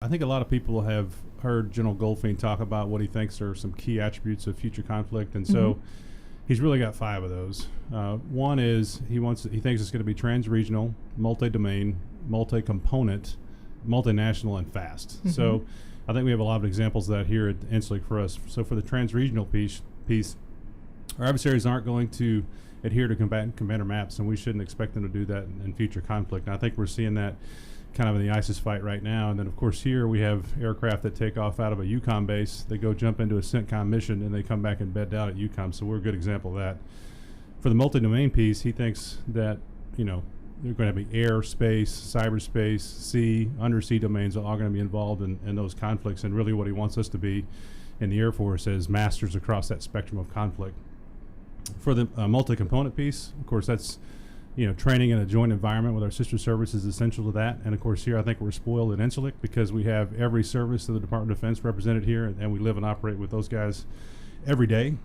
I think a lot of people have heard General Goldfein talk about what he thinks are some key attributes of future conflict, and so he's really got 5 of those. One is he thinks it's going to be trans-regional, multi-domain, multi-component, multinational, and fast. So I think we have a lot of examples of that here at Inslick for us. So for the trans-regional piece, our adversaries aren't going to adhere to combatant maps, and we shouldn't expect them to do that in future conflict. And I think we're seeing that kind of in the ISIS fight right now. And then, of course, here we have aircraft that take off out of a EUCOM base. They go jump into a CENTCOM mission, and they come back and bed down at EUCOM. So we're a good example of that. For the multi-domain piece, he thinks that, they're going to be air, space, cyberspace, sea, undersea domains are all going to be involved in those conflicts. And really what he wants us to be in the Air Force as masters across that spectrum of conflict. For the multi-component piece, of course, that's training in a joint environment with our sister service is essential to that. And of course, here I think we're spoiled at Inslick because we have every service of the Department of Defense represented here, and we live and operate with those guys every day.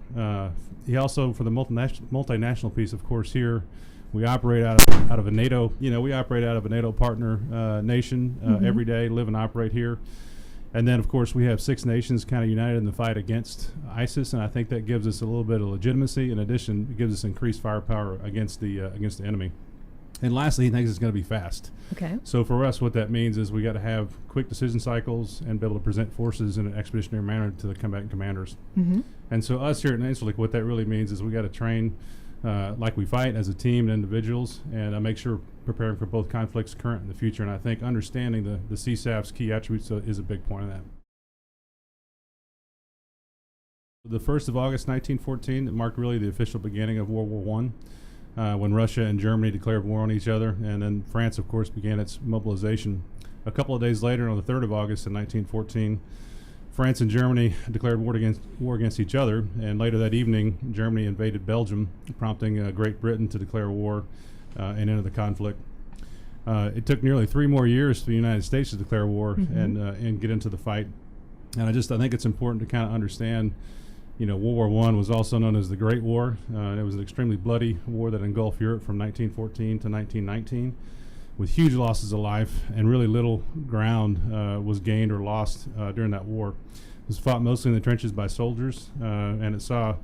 He also, for the multinational piece, of course, here we operate out of a NATO. We operate out of a NATO partner nation every day, live and operate here. And then, of course, we have 6 nations kind of united in the fight against ISIS, and I think that gives us a little bit of legitimacy. In addition, it gives us increased firepower against the enemy. And lastly, he thinks it's going to be fast. Okay. So for us, what that means is we got to have quick decision cycles and be able to present forces in an expeditionary manner to the combatant commanders. And so us here at Inslick, what that really means is we got to train like we fight as a team and individuals, and make sure preparing for both conflicts current and the future. And I think understanding the CSAF's key attributes is a big point of that. The 1st of August 1914, it marked really the official beginning of World War I, when Russia and Germany declared war on each other, and then France, of course, began its mobilization. A couple of days later, on the 3rd of August in 1914, France and Germany declared war against each other, and later that evening, Germany invaded Belgium, prompting Great Britain to declare war and enter the conflict. It took nearly 3 more years for the United States to declare war and get into the fight. And I think it's important to kind of understand, World War I was also known as the Great War. It was an extremely bloody war that engulfed Europe from 1914 to 1919. With huge losses of life, and really little ground was gained or lost during that war. It was fought mostly in the trenches by soldiers, and it saw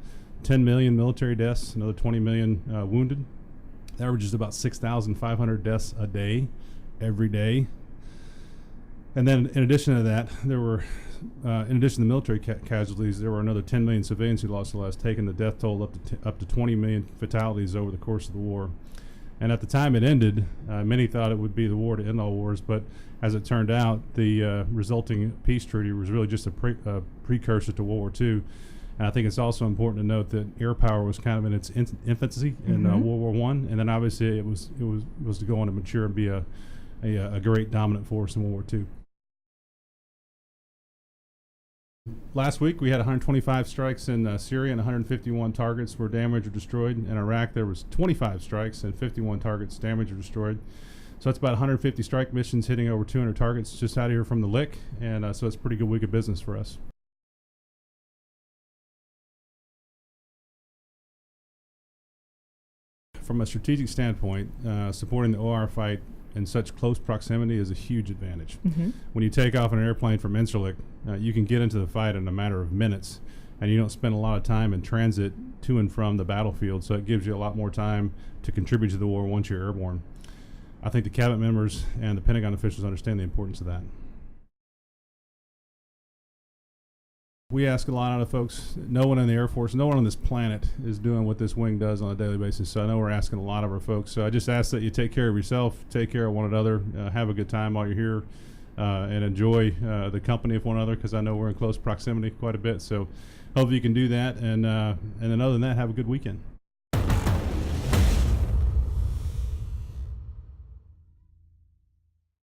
10 million military deaths, another 20 million wounded. That averages about 6,500 deaths a day, every day. And then in addition to that, there were, in addition to the military casualties, there were another 10 million civilians who lost their lives, taking the death toll up to 20 million fatalities over the course of the war. And at the time it ended, many thought it would be the war to end all wars, but as it turned out, the resulting peace treaty was really just a precursor to World War II. And I think it's also important to note that air power was kind of in its infancy in World War I, and then obviously it was to go on to mature and be a great dominant force in World War II. Last week we had 125 strikes in Syria, and 151 targets were damaged or destroyed. In Iraq there was 25 strikes and 51 targets damaged or destroyed. So that's about 150 strike missions hitting over 200 targets just out of here from the Lick, and so it's a pretty good week of business for us. From a strategic standpoint, supporting the OR fight in such close proximity is a huge advantage. When you take off in an airplane from Incirlik, you can get into the fight in a matter of minutes, and you don't spend a lot of time in transit to and from the battlefield, so it gives you a lot more time to contribute to the war once you're airborne. I think the cabinet members and the Pentagon officials understand the importance of that. We ask a lot out of folks. No one in the Air Force, no one on this planet is doing what this wing does on a daily basis. So I know we're asking a lot of our folks. So I just ask that you take care of yourself, take care of one another, have a good time while you're here, and enjoy the company of one another, because I know we're in close proximity quite a bit. So hopefully you can do that. And then other than that, have a good weekend.